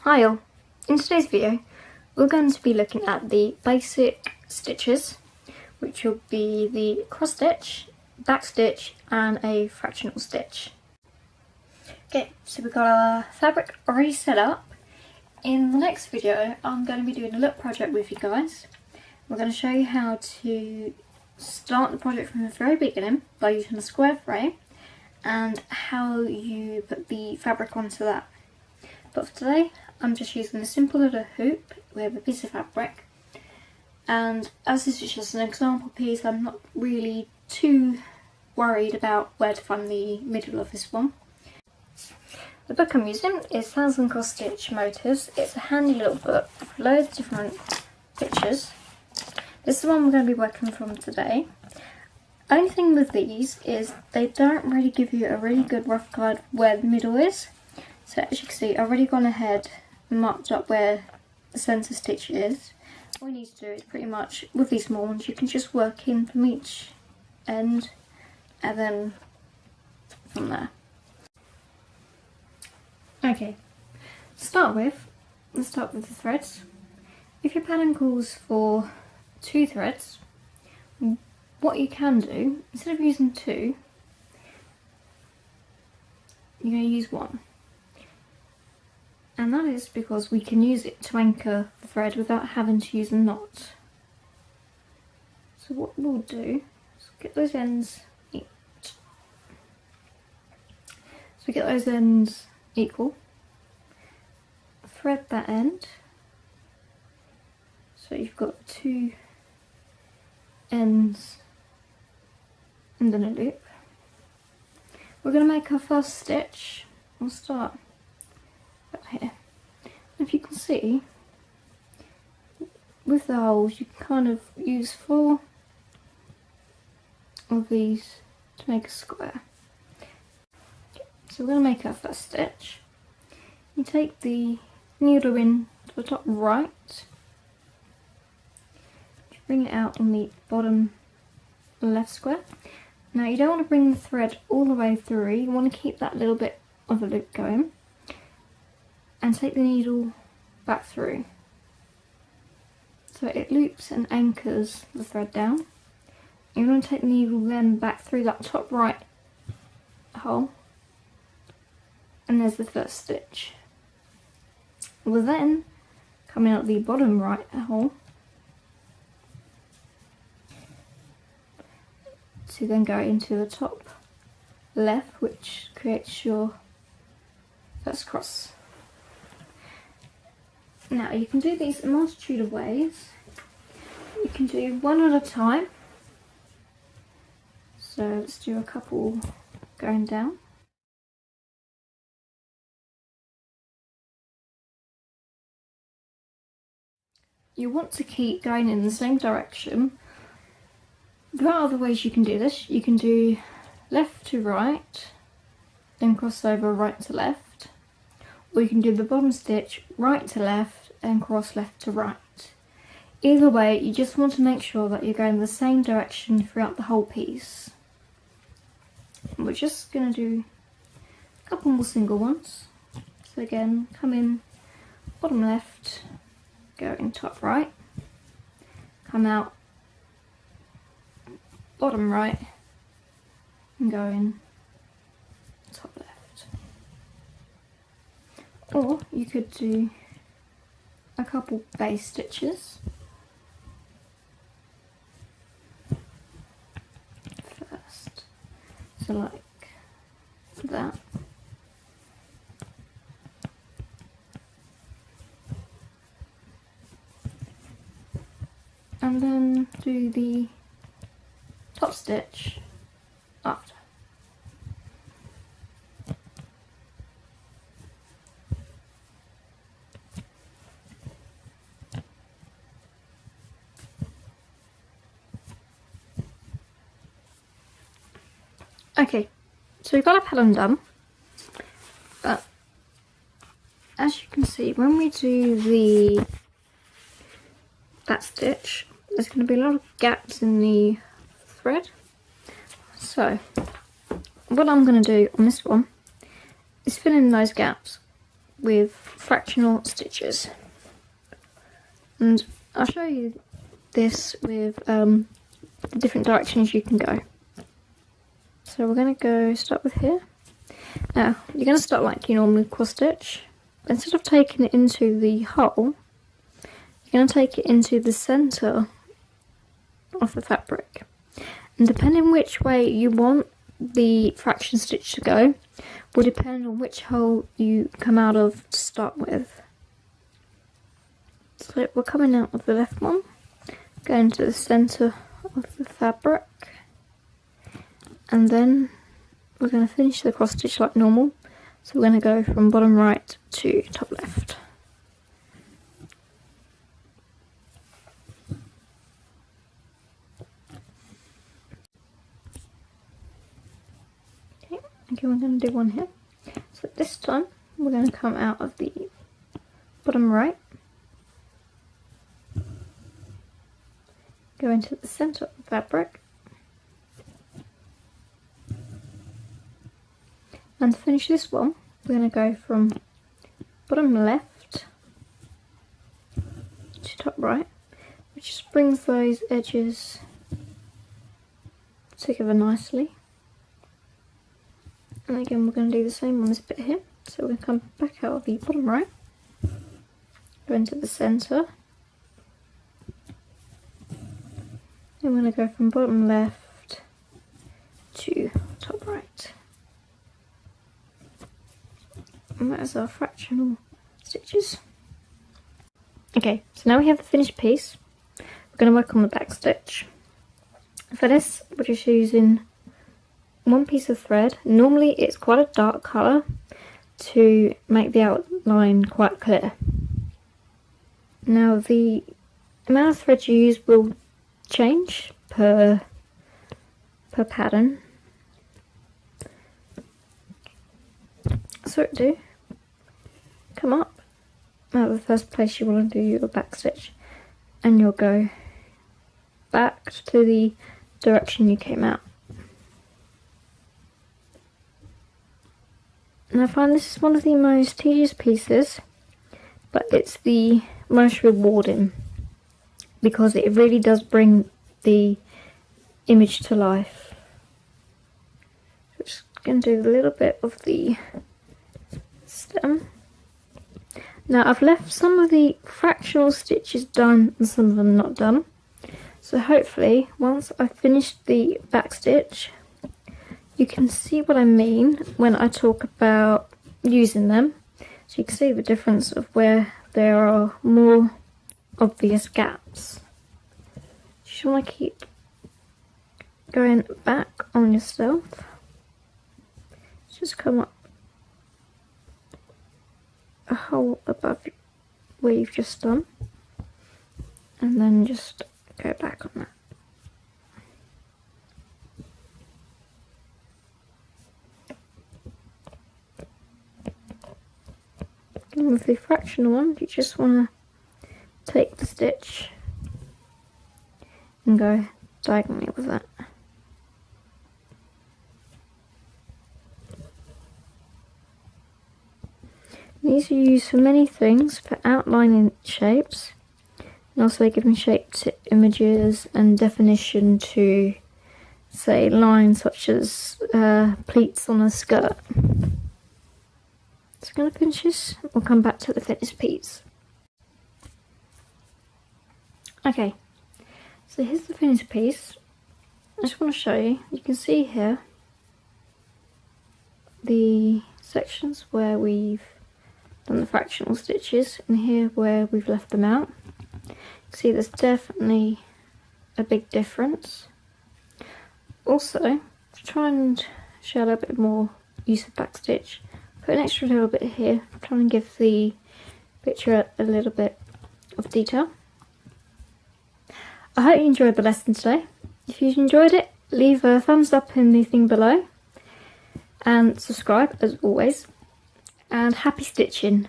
Hi all, in today's video we're going to be looking at the basic stitches, which will be the cross stitch, back stitch and a fractional stitch. Okay, so we've got our fabric already set up. In the next video I'm going to be doing a little project with you guys. We're going to show you how to start the project from the very beginning by using a square frame and how you put the fabric onto that. But for today I'm just using a simple little hoop with a piece of fabric, and as this is just an example piece I'm not really too worried about where to find the middle of this one. The book I'm using is 1000 Cross Stitch Motifs. It's a handy little book with loads of different pictures. This is the one we're going to be working from today. Only thing with these is they don't really give you a really good rough guide where the middle is. So as you can see, I've already gone ahead and marked up where the centre stitch is. All you need to do is pretty much, with these small ones, you can just work in from each end and then from there. Okay, let's start with the threads. If your pattern calls for 2 threads, what you can do, instead of using 2, you're going to use 1. And that is because we can use it to anchor the thread without having to use a knot. So what we'll do is get those ends equal. Thread that end. So you've got 2 ends and then a loop. We're going to make our first stitch. We'll start right here. If you can see, with the holes you can kind of use 4 of these to make a square. So we're going to make our first stitch. You take the needle in to the top right, you bring it out on the bottom left square. Now you don't want to bring the thread all the way through, you want to keep that little bit of a loop going. And take the needle back through. So it loops and anchors the thread down. You're going to take the needle then back through that top right hole. And there's the first stitch. We'll then come out the bottom right hole to then go into the top left, which creates your first cross. Now you can do these a multitude of ways. You can do one at a time. So let's do a couple going down. You want to keep going in the same direction. There are other ways you can do this. You can do left to right, then cross over right to left. Or you can do the bottom stitch right to left and cross left to right. Either way, you just want to make sure that you're going the same direction throughout the whole piece. And we're just going to do a couple more single ones. So again, come in bottom left, go in top right, come out bottom right and go in top left. Or you could do a couple base stitches first, so like that. And then do the top stitch after. Okay, so we've got our pattern done, but as you can see, when we do that stitch, there's going to be a lot of gaps in the thread. So what I'm going to do on this one is fill in those gaps with fractional stitches, and I'll show you this with the different directions you can go. So we're going to start with here. Now you're going to start like you normally cross stitch, but instead of taking it into the hole, you're going to take it into the centre of the fabric, and depending which way you want the fraction stitch to go will depend on which hole you come out of to start with. So we're coming out of the left one, going to the centre of the fabric, and then we're going to finish the cross stitch like normal. So we're going to go from bottom right to top left. Okay, we're going to do one here. So this time we're going to come out of the bottom right, go into the centre of the fabric, and to finish this one we're going to go from bottom left to top right, which just brings those edges together nicely. And again we're going to do the same on this bit here. So we're going to come back out of the bottom right, go into the centre, and we're going to go from bottom left to top right. And that is our fractional stitches. Okay, so now we have the finished piece. We're going to work on the back stitch. For this we're just using one piece of thread. Normally it's quite a dark colour to make the outline quite clear. Now the amount of thread you use will change per pattern. So do come up out of the first place you want to do your back stitch, and you'll go back to the direction you came out. And I find this is one of the most tedious pieces, but it's the most rewarding because it really does bring the image to life. So just going to do a little bit of the stem. Now I've left some of the fractional stitches done and some of them not done. So hopefully once I've finished the back stitch, you can see what I mean when I talk about using them. So you can see the difference of where there are more obvious gaps. You just want to keep going back on yourself. Just come up a hole above where you've just done, and then just go back on that. And with the fractional one, you just want to take the stitch and go diagonally with that. These are used for many things, for outlining shapes and also giving shape to images and definition to, say, lines such as pleats on a skirt. So I'm going to finish this, we'll come back to the finished piece. Okay, so here's the finished piece. I just want to show you, you can see here the sections where we've done the fractional stitches and here where we've left them out. You can see there's definitely a big difference. Also, to try and show a little bit more use of backstitch, put an extra little bit here, trying to give the picture a little bit of detail. I hope you enjoyed the lesson today. If you enjoyed it, leave a thumbs up in the thing below and subscribe as always, and happy stitching.